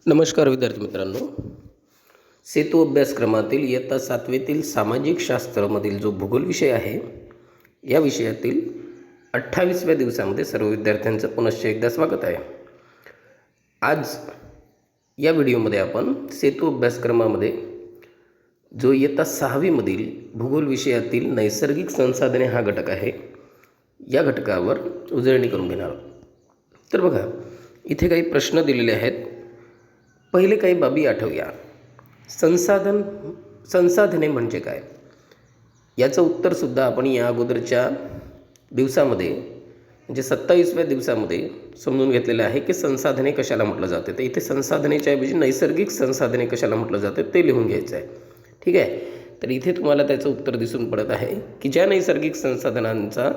नमस्कार विद्यार्थी मित्रांनो. सेतू अभ्यासक्रमातील इयत्ता 7वीतील सामाजिक शास्त्रामधील जो भूगोल विषय आहे, या विषयातील 28व्या दिवसामध्ये सर्व विद्यार्थ्यांचं पुनश्च एकदा स्वागत आहे. आज या व्हिडिओमध्ये आपण सेतू अभ्यासक्रमामध्ये जो इयत्ता 6वीमधील भूगोल विषयातील नैसर्गिक संसाधने हा घटक आहे, या घटकावर उजळणी करून घेणार आहोत. तर बघा, इथे काही प्रश्न दिलेले आहेत. पहिले काही बाबी आठवूया. संसाधने म्हणजे काय, याचं उत्तरसुद्धा आपण या अगोदरच्या दिवसामध्ये म्हणजे 27व्या दिवसामध्ये समजून घेतलेलं आहे की संसाधने कशाला म्हटलं जाते. तर इथे संसाधनेच्या ऐवजी नैसर्गिक संसाधने कशाला म्हटलं जाते ते लिहून घ्यायचं आहे. ठीक आहे. तर इथे तुम्हाला त्याचं उत्तर दिसून पडत आहे की ज्या नैसर्गिक संसाधनांचा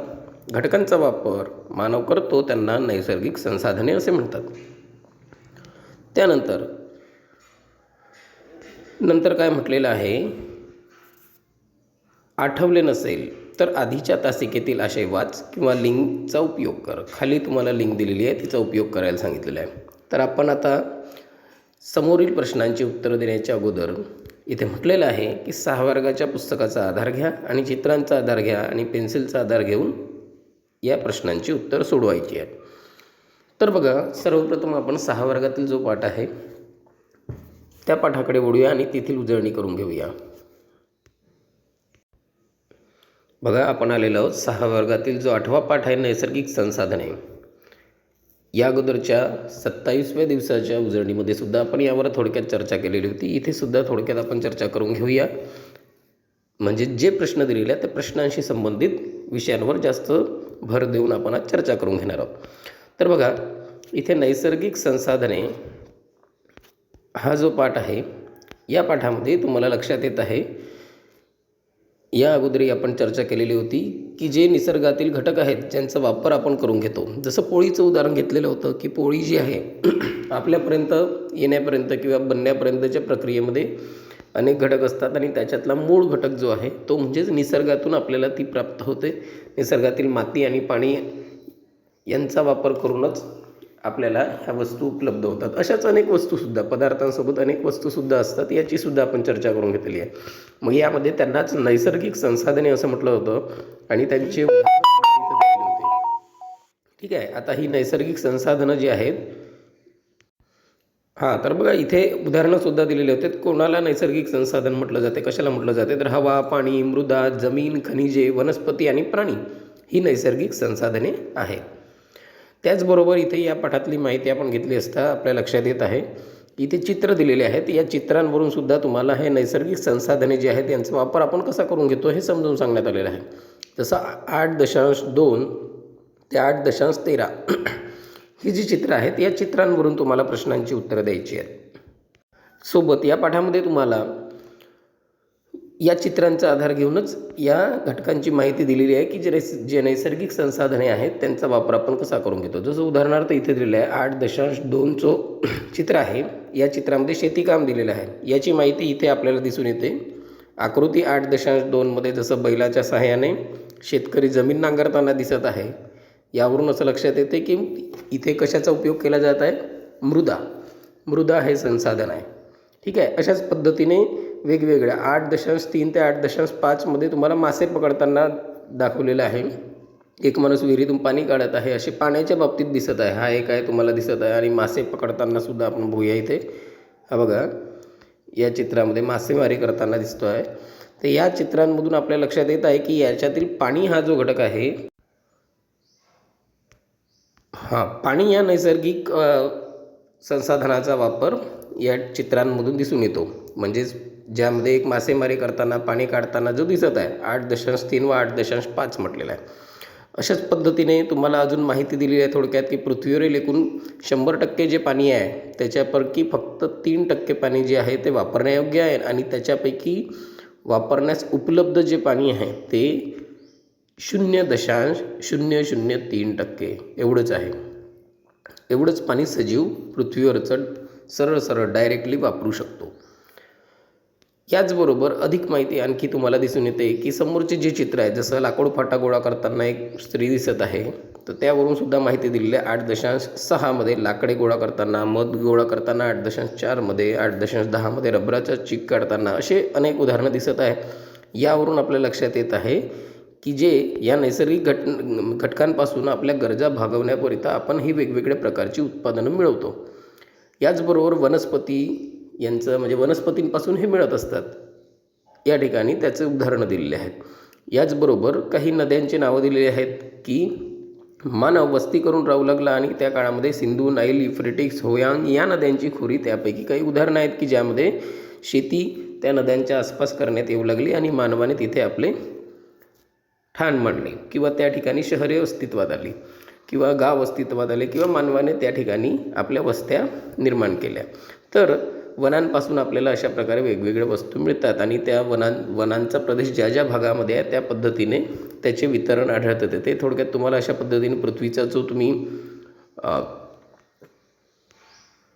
घटकांचा वापर मानव करतो त्यांना नैसर्गिक संसाधने असे म्हणतात. त्यानंतर काय म्हटलेलं आहे, आठवले नसेल तर आधीच्या तासिकेतील आशय वाच किंवा लिंकचा उपयोग कर. खाली तुम्हाला लिंक दिलेली आहे, तिचा उपयोग करायला सांगितलेला आहे. तर आपण आता समोरील प्रश्नांची उत्तरं देण्याच्या अगोदर इथे म्हटलेलं आहे की 6 वर्गाच्या पुस्तकाचा आधार घ्या आणि चित्रांचा आधार घ्या आणि पेन्सिलचा आधार घेऊन या प्रश्नांची उत्तर सोडवायची आहे. तर बघा, सर्वप्रथम आपण 6 वर्गातील जो पाठ आहे त्या पाठाकडे वळूया आणि तेथील उजळणी करून घेऊया. बघा, आपण आलेलो आहोत 6 वर्गातील जो 8वा पाठ आहे नैसर्गिक संसाधने. या अगोदरच्या 27व्या दिवसाच्या उजळणीमध्ये सुद्धा आपण यावर थोडक्यात चर्चा केलेली होती. इथे सुद्धा थोडक्यात आपण चर्चा करून घेऊया. म्हणजे जे प्रश्न दिलेले आहेत त्या प्रश्नांशी संबंधित विषयांवर जास्त भर देऊन आपण आज चर्चा करून घेणार आहोत. तर बघा, इथे नैसर्गिक संसाधने हा जो पाठ आहे, या पाठामध्ये तुम्हाला लक्षात येत आहे, या अगोदरही आपण चर्चा केलेली होती की जे निसर्गातील घटक आहेत ज्यांचा वापर आपण करून घेतो. जसं पोळीचं उदाहरण घेतलेलं होतं की पोळी जी आहे आपल्यापर्यंत येण्यापर्यंत किंवा बनण्यापर्यंतच्या प्रक्रियेमध्ये अनेक घटक असतात आणि त्याच्यातला मूळ घटक जो आहे तो म्हणजेच निसर्गातून आपल्याला ती प्राप्त होते. निसर्गातील माती आणि पाणी यांचा वापर करूनच आपल्याला ह्या वस्तू उपलब्ध होतात. अशाच अनेक वस्तूसुद्धा, पदार्थांसोबत अनेक वस्तूसुद्धा असतात, याचीसुद्धा आपण चर्चा करून घेतलेली आहे. मग यामध्ये त्यांनाच नैसर्गिक संसाधने असं म्हटलं होतं आणि त्यांचे उदाहरण होते. ठीक आहे. आता ही नैसर्गिक संसाधनं जी आहेत, तर बघा, इथे उदाहरणंसुद्धा दिलेले होते. कोणाला नैसर्गिक संसाधन म्हटलं जाते, कशाला म्हटलं जाते, तर हवा, पाणी, मृदा, जमीन, खनिजे, वनस्पती आणि प्राणी ही नैसर्गिक संसाधने आहेत. त्याचबरोबर इथे या पाठातली माहिती आपण घेतली असता आपल्या लक्षात येत आहे, इथे चित्र दिलेले आहेत. या चित्रांवरून सुद्धा तुम्हाला हे नैसर्गिक संसाधने जे आहेत यांचा वापर आपण कसा करून घेतो हे समजून सांगण्यात आलेलं आहे. जसं 8.2 ते 8.13 ही जी चित्र आहेत, या चित्रांवरून तुम्हाला प्रश्नांची उत्तरं द्यायची आहेत. सोबत या पाठामध्ये तुम्हाला या चित्रांचा आधार घेऊनच या घटकांची माहिती दिलेली आहे की जे नैसर्गिक संसाधने आहेत त्यांचा वापर आपण कसा करून घेतो. जसं उदाहरणार्थ इथे दिलेलं आहे 8.2चं चित्र आहे. या चित्रामध्ये शेतीकाम दिलेलं आहे, याची माहिती इथे आपल्याला दिसून येते. आकृती 8.2मध्ये जसं बैलाच्या सहाय्याने शेतकरी जमीन नांगरताना दिसत आहे, यावरून असं लक्षात येते की इथे कशाचा उपयोग केला जात आहे, मृदा हे संसाधन आहे. ठीक आहे. अशाच पद्धतीने वेगवेगळ्या 8.3 ते 8.5मध्ये तुम्हाला मासे पकडताना दाखवलेलं आहे. एक माणूस विहिरीतून पाणी काढत आहे, असे पाण्याच्या बाबतीत दिसत आहे. हा एक आहे तुम्हाला दिसत आहे. आणि मासे पकडताना सुद्धा आपण बघूया इथे, हा बघा, या चित्रामध्ये मासेमारी करताना दिसतो आहे. तर या चित्रांमधून आपल्या लक्षात येत आहे की याच्यातील पाणी हा जो घटक आहे, पाणी या नैसर्गिक संसाधनाचा वापर या चित्रांमधून दिसून येतो. म्हणजेच ज्यामध्ये एक मासेमारी करताना पाणी काढताना जो दिसत आहे 8.3 व 8.5 म्हटलेला आहे. अशाच पद्धतीने तुम्हाला अजून माहिती दिलेली आहे थोडक्यात की पृथ्वीवरील एकूण 100% जे पाणी आहे त्याच्यापैकी फक्त 3% पाणी जे आहे ते वापरण्यायोग्य आहे आणि त्याच्यापैकी वापरण्यास उपलब्ध जे पाणी आहे ते 0.003% एवढंच आहे. एवढंच पाणी सजीव पृथ्वीवरचं सरळ डायरेक्टली वापरू शकतो. याचबरोबर अधिक माहिती आणखी तुम्हाला दिसून येते की समोरचे जे चित्र आहे, जसं लाकूड फाटा गोळा करताना एक स्त्री दिसत आहे, तर त्यावरून सुद्धा माहिती दिलेली आहे. 8.6मध्ये लाकडे गोळा करताना, मध गोळा करताना, 8.4मध्ये, 8.10मध्ये रबराचा चिक काढताना, असे अनेक उदाहरणं दिसत आहे. यावरून आपल्या लक्षात येत आहे की जे या नैसर्गिक घटकांपासून आपल्या गरजा भागवण्याकरिता आपण ही वेगवेगळ्या प्रकारची उत्पादनं मिळवतो. याचबरोबर वनस्पती यांचं म्हणजे वनस्पतींपासून हे मिळत असतात. या ठिकाणी त्याचे उदाहरणं दिलेले आहेत. याचबरोबर काही नद्यांची नावं दिलेली आहेत की मानव वस्ती करून राहू लागला आणि त्या काळामध्ये सिंधू, नाईल, युफ्रेटिस, होयांग या नद्यांची खोरी त्यापैकी काही उदाहरणं आहेत की ज्यामध्ये शेती त्या नद्यांच्या आसपास करण्यात येऊ लागली आणि मानवाने तिथे आपले ठाण मांडले किंवा त्या ठिकाणी शहरे अस्तित्वात आली किंवा गाव अस्तित्वात आले किंवा मानवाने त्या ठिकाणी आपल्या वस्त्या निर्माण केल्या. तर वनांपासून आपल्याला अशा प्रकारे वेगवेगळ्या वस्तू मिळतात आणि त्या वनांचा प्रदेश ज्या ज्या भागामध्ये आहे त्या पद्धतीने त्याचे वितरण आढळतं. ते थोडक्यात तुम्हाला अशा पद्धतीने पृथ्वीचा जो तुम्ही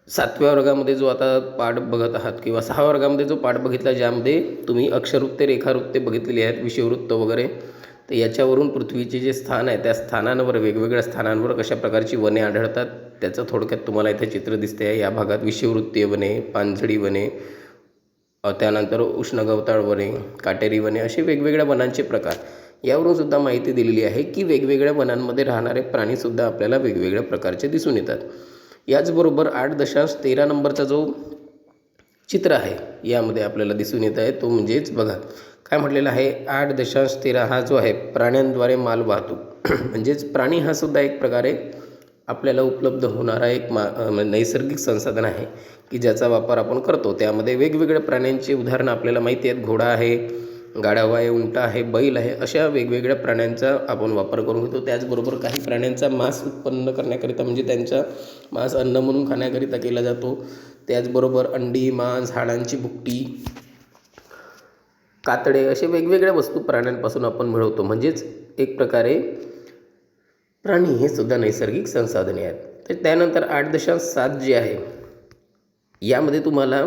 7व्या वर्गामध्ये जो आता पाठ बघत आहात किंवा 6व्या वर्गामध्ये जो पाठ बघितला ज्यामध्ये तुम्ही अक्षरवृत्ते, रेखावृत्ते बघितलेली आहेत, विषुववृत्त वगैरे, तर याच्यावरून पृथ्वीचे जे स्थान आहे त्या स्थानांवर वेगवेगळ्या स्थानांवर कशा प्रकारची वने आढळतात त्याचं थोडक्यात तुम्हाला इथे चित्र दिसते आहे. या भागात विषुववृत्तीय वने, पानझडी वने, त्यानंतर उष्णगवताळ वने, काटेरी वने, असे वेगवेगळ्या वनांचे प्रकार. यावरून सुद्धा माहिती दिलेली आहे की वेगवेगळ्या वनांमध्ये राहणारे प्राणीसुद्धा आपल्याला वेगवेगळ्या प्रकारचे दिसून येतात. याचबरोबर 8.13 नंबरचा जो चित्र आहे यामध्ये आपल्याला दिसून येत आहे तो म्हणजेच बघा काय म्हटलेलं आहे. 8.13 हा जो आहे प्राण्यांद्वारे माल वाहतूक म्हणजेच प्राणी हा सुद्धा एक प्रकारे आपल्याला उपलब्ध होणारा एक नैसर्गिक संसाधन आहे की ज्याचा वापर आपण करतो. त्यामध्ये वेगवेगळ्या प्राण्यांची उदाहरणं आपल्याला माहिती आहेत. घोडा आहे, गाढव आहे, उंट आहे, बैल आहे, अशा वेगवेगळ्या प्राण्यांचा आपण वापर करून घेतो. त्याचबरोबर काही प्राण्यांचा मांस उत्पन्न करण्याकरिता म्हणजे त्यांचा मांस अन्न म्हणून खाण्याकरिता केला जातो. त्याचबरोबर अंडी, मांस, हाडांची भुकटी, कातडे, असे वेगवेगळ्या वस्तू प्राण्यांपासून आपण मिळवतो. म्हणजेच एक प्रकारे प्राणी हे सुद्धा नैसर्गिक संसाधने आहेत. तर त्यानंतर 8.7 जे आहे यामध्ये तुम्हाला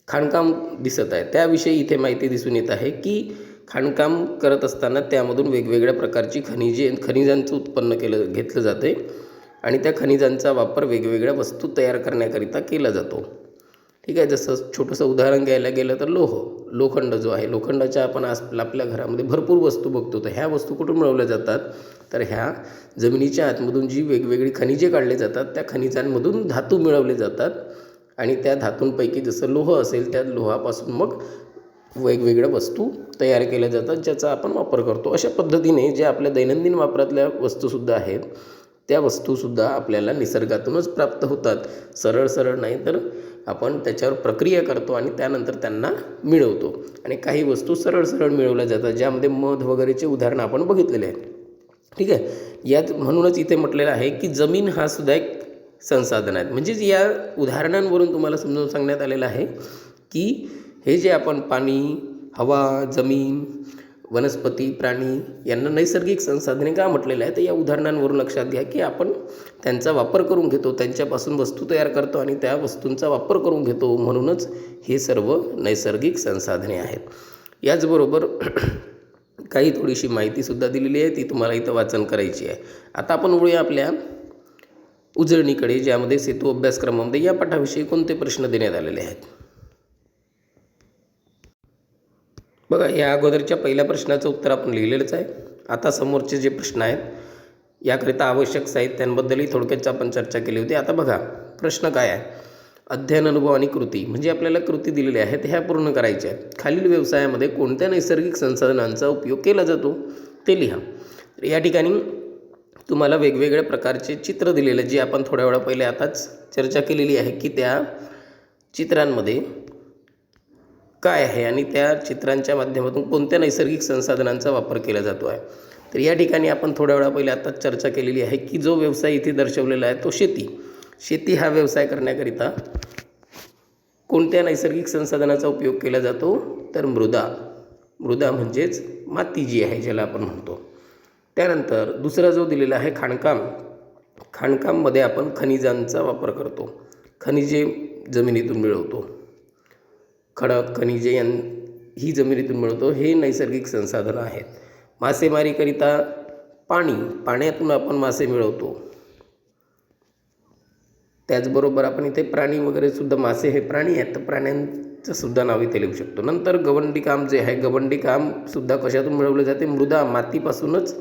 खाणकाम दिसत आहे. त्याविषयी इथे माहिती दिसून येत आहे की खाणकाम करत असताना त्यामधून वेगवेगळ्या प्रकारची खनिजांचं उत्पन्न घेतलं जाते आणि त्या खनिजांचा वापर वेगवेगळ्या वस्तू तयार करण्याकरिता केला जातो. ठीक आहे. जसं छोटंसं उदाहरण घ्यायला गेलं तर लोखंड जो आहे, लोखंडाच्या आपण आपल्या घरामध्ये भरपूर वस्तू बघतो. तर ह्या वस्तू कुठून मिळवल्या जातात तर ह्या जमिनीच्या आतमधून जी वेगवेगळी खनिजे काढले जातात त्या खनिजांमधून धातू मिळवले जातात आणि त्या धातूंपैकी जसं लोह असेल त्या लोहापासून मग वेगवेगळ्या वस्तू तयार केल्या जातात ज्याचा आपण वापर करतो. अशा पद्धतीने जे आपल्या दैनंदिन वापरातल्या वस्तूसुद्धा आहेत त्या वस्तूसुद्धा आपल्याला निसर्गातूनच प्राप्त होतात. सरळ नाही तर आपण त्याच्यावर प्रक्रिया करतो आणि त्यानंतर त्यांना मिळवतो. आणि काही वस्तू सरळ मिळवल्या जातात ज्यामध्ये मध वगैरेचे उदाहरणं आपण बघितलेले आहेत. ठीक आहे. यात म्हणूनच इथे म्हटलेलं आहे की जमीन हा सुद्धा एक संसाधन आहे. म्हणजेच या उदाहरणांवरून तुम्हाला समजावून सांगण्यात आलेलं आहे की हे जे आपण पाणी, हवा, जमीन, वनस्पती, प्राणी यांना नैसर्गिक संसाधने का म्हटलेलं आहे तर या उदाहरणांवरून लक्षात घ्या की आपण त्यांचा वापर करून घेतो, त्यांच्यापासून वस्तू तयार करतो आणि त्या वस्तूंचा वापर करून घेतो. म्हणूनच हे सर्व नैसर्गिक संसाधने आहेत. याचबरोबर काही थोडीशी माहितीसुद्धा दिलेली आहे ती तुम्हाला इथं वाचन करायची आहे. आता आपण वळूया आपल्या उजळणीकडे ज्यामध्ये सेतू अभ्यासक्रमामध्ये या पाठाविषयी कोणते प्रश्न देण्यात आलेले आहेत. बघा या अगोदरच्या पहिल्या प्रश्नाचं उत्तर आपण लिहिलेलंच आहे. आता समोरचे जे प्रश्न आहेत याकरिता आवश्यक साहित्यांबद्दलही थोडक्यात आपण चर्चा केली होती. आता बघा प्रश्न काय आहे. अध्ययन, अनुभव आणि कृती म्हणजे आपल्याला कृती दिलेल्या आहेत ह्या पूर्ण करायच्या आहेत. खालील व्यवसायामध्ये कोणत्या नैसर्गिक संसाधनांचा उपयोग केला जातो ते लिहा. या ठिकाणी तुम्हाला वेगवेगळ्या प्रकारचे चित्र दिलेले जे आपण थोड्या वेळा पहिले आताच चर्चा केलेली आहे की त्या चित्रांमध्ये काय आहे आणि त्या चित्रांच्या माध्यमातून कोणत्या नैसर्गिक संसाधनांचा वापर केला जातो आहे. तर या ठिकाणी आपण थोड्या वेळा पहिले आताच चर्चा केलेली आहे की जो व्यवसाय इथे दर्शवलेला आहे तो शेती हा व्यवसाय करण्याकरिता कोणत्या नैसर्गिक संसाधनाचा उपयोग केला जातो तर मृदा म्हणजेच माती जी आहे ज्याला आपण म्हणतो. त्यानंतर दुसरा जो दिलेला आहे खाणकाममध्ये आपण खनिजांचा वापर करतो. खनिजे जमिनीतून मिळवतो. खडक, खनिजे ही जमिनीतून मिळवतो. हे नैसर्गिक संसाधनं आहेत. मासेमारीकरिता पाणी, पाण्यातून आपण मासे मिळवतो. त्याचबरोबर आपण इथे प्राणी वगैरे सुद्धा, मासे हे प्राणी आहेत तर प्राण्यांचं सुद्धा नाव इथे लिहू शकतो. नंतर गवंडी काम जे आहे, गवंडी काम सुद्धा कशातून मिळवले जाते? मृदा, मातीपासूनच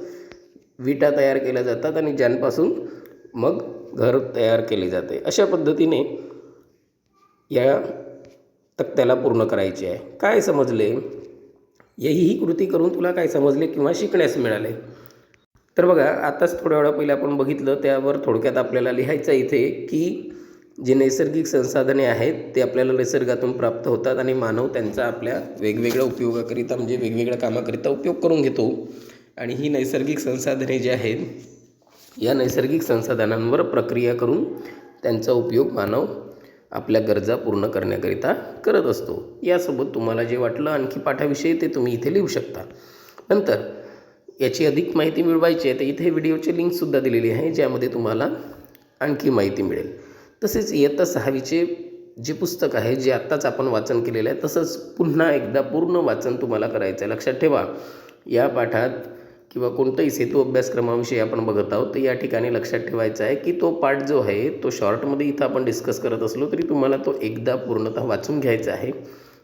विटा तयार केल्या जातात आणि ज्यांपासून मग घर तयार केले जाते. अशा पद्धतीने या तक्त्याला पूर्ण करायचे आहे. काय समजले? ही कृती करून तुला काय समजले किंवा शिकण्यास मिळाले? तर बघा, आताच थोड्या वेळा पहिले आपण बघितलं, त्यावर थोडक्यात आपल्याला लिहायचं इथे की जे नैसर्गिक संसाधने आहेत ते आपल्याला निसर्गातून प्राप्त होतात आणि मानव त्यांचा आपल्या वेगवेगळ्या उपयोगाकरिता, म्हणजे वेगवेगळ्या कामाकरिता उपयोग करून घेतो. आणि ही नैसर्गिक संसाधने जी आहेत, या नैसर्गिक संसाधनांवर प्रक्रिया करून त्यांचा उपयोग मानव आपल्या गरजा पूर्ण करण्याकरिता करत असतो. यासोबत तुम्हाला जे वाटलं आणखी पाठाविषयी ते तुम्ही इथे लिहू शकता. नंतर याची अधिक माहिती मिळवायची आहे तर इथे व्हिडिओची लिंकसुद्धा दिलेली आहे, ज्यामध्ये तुम्हाला आणखी माहिती मिळेल. तसेच इयत्ता 6वीचे जे पुस्तक आहे, जे आत्ताच आपण वाचन केलेलं आहे, तसंच पुन्हा एकदा पूर्ण वाचन तुम्हाला करायचं आहे. लक्षात ठेवा, या पाठात किंवा कोणत्याही सेतू अभ्यासक्रमाविषयी आपण बघत आहोत तर या ठिकाणी लक्षात ठेवायचं आहे की तो पाठ जो आहे तो शॉर्टमध्ये इथं आपण डिस्कस करत असलो तरी तुम्हाला तो एकदा पूर्णतः वाचून घ्यायचा आहे.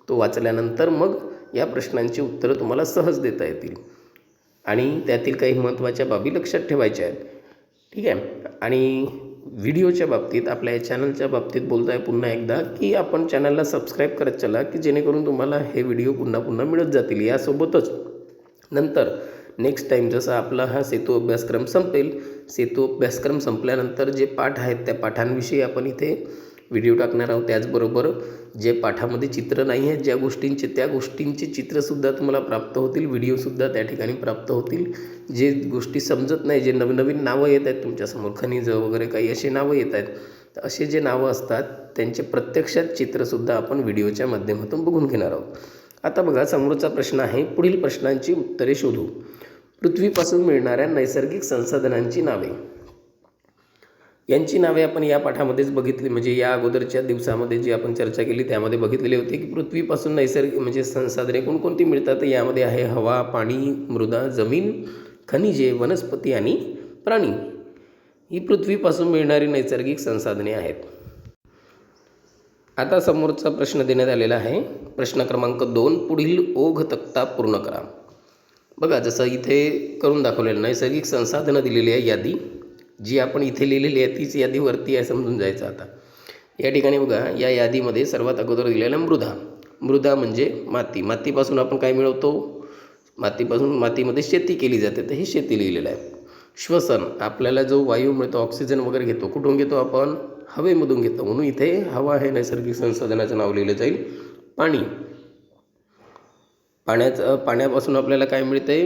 तो वाचल्यानंतर मग या प्रश्नांची उत्तरं तुम्हाला सहज देता येतील आणि त्यातील काही महत्त्वाच्या बाबी लक्षात ठेवायच्या आहेत. ठीक आहे. आणि व्हिडिओच्या बाबतीत, आपल्या या चॅनलच्या बाबतीत बोलताय पुन्हा एकदा की आपण चॅनलला सबस्क्राईब करत चला की जेणेकरून तुम्हाला हे व्हिडिओ पुन्हा पुन्हा मिळत जातील. यासोबतच नंतर नेक्स्ट टाईम जसा आपला हा सेतू अभ्यासक्रम संपेल, सेतू अभ्यासक्रम संपल्यानंतर जे पाठ आहेत त्या पाठांविषयी आपण इथे व्हिडिओ टाकणार आहोत. त्याचबरोबर जे पाठामध्ये चित्र नाही आहेत ज्या गोष्टींचे, त्या गोष्टींचे चित्रसुद्धा तुम्हाला प्राप्त होतील, व्हिडिओसुद्धा त्या ठिकाणी प्राप्त होतील. जे गोष्टी समजत नाही, जे नवीन नवीन नावं येत आहेत तुमच्यासमोर, खनिजं वगैरे काही असे नावं येत आहेत, तर असे जे नावं असतात त्यांचे प्रत्यक्षात चित्रसुद्धा आपण व्हिडिओच्या माध्यमातून बघून घेणार आहोत. आता बघा, समोरचा प्रश्न आहे, पुढील प्रश्नांची उत्तरे शोधू. पृथ्वीपासून मिळणाऱ्या नैसर्गिक संसाधनांची नावे. यांची नावे आपण या पाठामध्येच बघितली, म्हणजे या अगोदरच्या दिवसामध्ये जी आपण चर्चा केली त्यामध्ये बघितलेली होती की पृथ्वीपासून नैसर्गिक म्हणजे संसाधने कोणकोणती मिळतात. तर यामध्ये आहे हवा, पाणी, मृदा, जमीन, खनिजे, वनस्पती आणि प्राणी. ही पृथ्वीपासून मिळणारी नैसर्गिक संसाधने आहेत. आता समोरचा प्रश्न देण्यात आलेला आहे, प्रश्न क्रमांक 2, पुढील ओघ तक्ता पूर्ण करा. बघा, जसं इथे करून दाखवलेलं, नैसर्गिक संसाधनं दिलेली आहे यादी, जी आपण इथे लिहिलेली आहे तीच यादी वरती आहे, समजून जायचं. आता या ठिकाणी बघा, या यादीमध्ये सर्वात अगोदर दिलेलं मृदा. मृदा म्हणजे माती. मातीपासून आपण काय मिळवतो? मातीमध्ये शेती केली जाते, तर हे शेती लिहिलेलं आहे. श्वसन, आपल्याला जो वायू मिळतो, ऑक्सिजन वगैरे घेतो, कुठून घेतो आपण? हवेमधून घेतो, म्हणून इथे हवा हे नैसर्गिक संसाधनाचं नाव लिहिलं जाईल. पाणी, पाण्यापासून आपल्याला काय मिळते?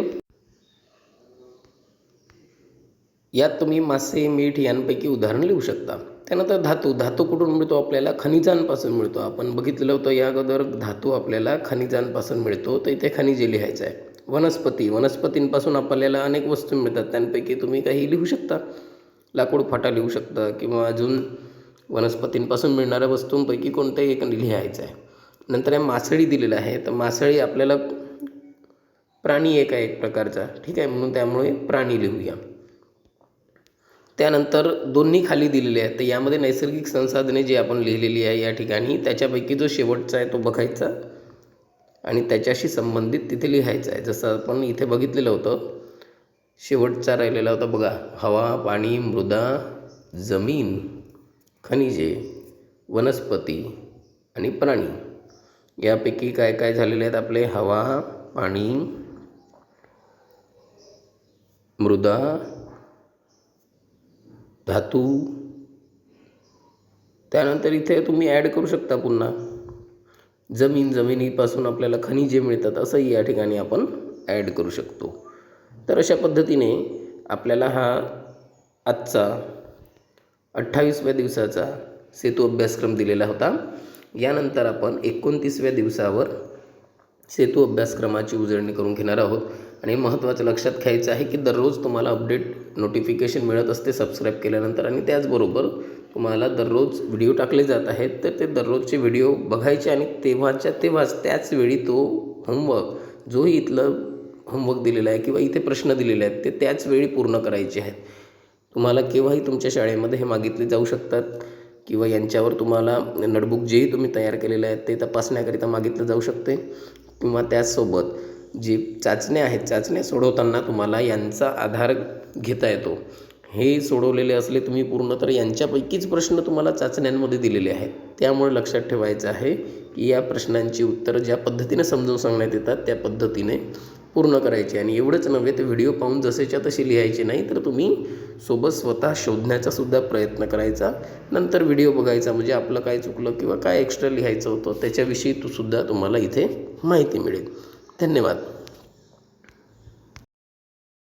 यात तुम्ही मासे, मीठ यांपैकी उदाहरण लिहू शकता. त्यानंतर धातू कुठून मिळतो आपल्याला? खनिजांपासून मिळतो. आपण बघितलेलं होतं या अगोदर, धातू आपल्याला खनिजांपासून मिळतो, तर इथे खनिजे लिहायचं आहे. वनस्पतींपासून आपल्याला अनेक वस्तू मिळतात, त्यांपैकी तुम्ही काही लिहू शकता, लाकूड फाटा लिहू शकता किंवा अजून वनस्पतींपासून मिळणाऱ्या वस्तूंपैकी कोणत्याही एक लिहायचं आहे. नंतर आहे मासळी दिलेलं आहे, तर मासळी आपल्याला प्राणी एक आहे एक प्रकारचा, ठीक आहे, म्हणून त्यामुळे प्राणी लिहूया. त्यानंतर दोन्ही खाली दिलेले आहेत, तर यामध्ये नैसर्गिक संसाधने जी आपण लिहिलेली आहे या ठिकाणी, त्याच्यापैकी जो शेवटचा आहे तो बघायचा आणि त्याच्याशी संबंधित तिथे लिहायचं आहे. जसं आपण इथे बघितलेलं होतं, शेवटचा राहिलेला होता बघा, हवा, पाणी, मृदा, जमीन, खनिजे, वनस्पती आणि प्राणी. यापैकी काय काय झालेले आहेत आपले? हवा, पाणी, मृदा, धातू. त्यानंतर इथे तुम्ही ॲड करू शकता पुन्हा जमिनीपासून आपल्याला खनिजे मिळतात, असंही या ठिकाणी आपण ॲड करू शकतो. तर अशा पद्धतीने आपल्याला हा आजचा 28व्या दिवसाचा सेतू अभ्यासक्रम दिलेला होता. यानंतर आपण 29व्या दिवसावर सेतू अभ्यासक्रमाची उजळणी करून घेणार आहोत. आणि महत्त्वाचं लक्षात घ्यायचं आहे की दररोज तुम्हाला अपडेट नोटिफिकेशन मिळत असते सबस्क्राईब केल्यानंतर, आणि त्याचबरोबर तुम्हाला दररोज व्हिडिओ टाकले जात आहेत, तर ते दररोजचे व्हिडिओ बघायचे आणि तेव्हाच त्याच वेळी तो होमवर्क जोही इथलं होमवर्क दिलेला आहे किंवा इथे प्रश्न दिलेले आहेत ते त्याच वेळी पूर्ण करायचे आहेत. तुम्हाला केव्हाही तुमच्या शाळेमध्ये हे मागितले जाऊ शकतात किंवा यांच्यावर तुम्हाला नोटबुक जेही तुम्ही तयार केलेले आहेत ते तपासण्याकरिता मागितलं जाऊ शकते किंवा त्याचसोबत जे चाचण्या आहेत चाचण्या सोडवताना तुम्हाला यांचा आधार घेता येतो. हे सोडवलेले असले तुम्ही पूर्ण तर यांच्यापैकीच प्रश्न तुम्हाला चाचण्यांमध्ये दिलेले आहेत. त्यामुळे लक्षात ठेवायचं आहे की या प्रश्नांची उत्तरं ज्या पद्धतीने समजून सांगण्यात येतात त्या पद्धतीने पूर्ण करायची. आणि एवढंच नव्हे ते व्हिडिओ पाहून जसेच्या तसे लिहायचे नाही तर तुम्ही सोबत स्वतः शोधण्याचासुद्धा प्रयत्न करायचा. नंतर व्हिडिओ बघायचा म्हणजे आपलं काय चुकलं किंवा काय एक्स्ट्रा लिहायचं होतं त्याच्याविषयी सुद्धा तुम्हाला इथे माहिती मिळेल. धन्यवाद.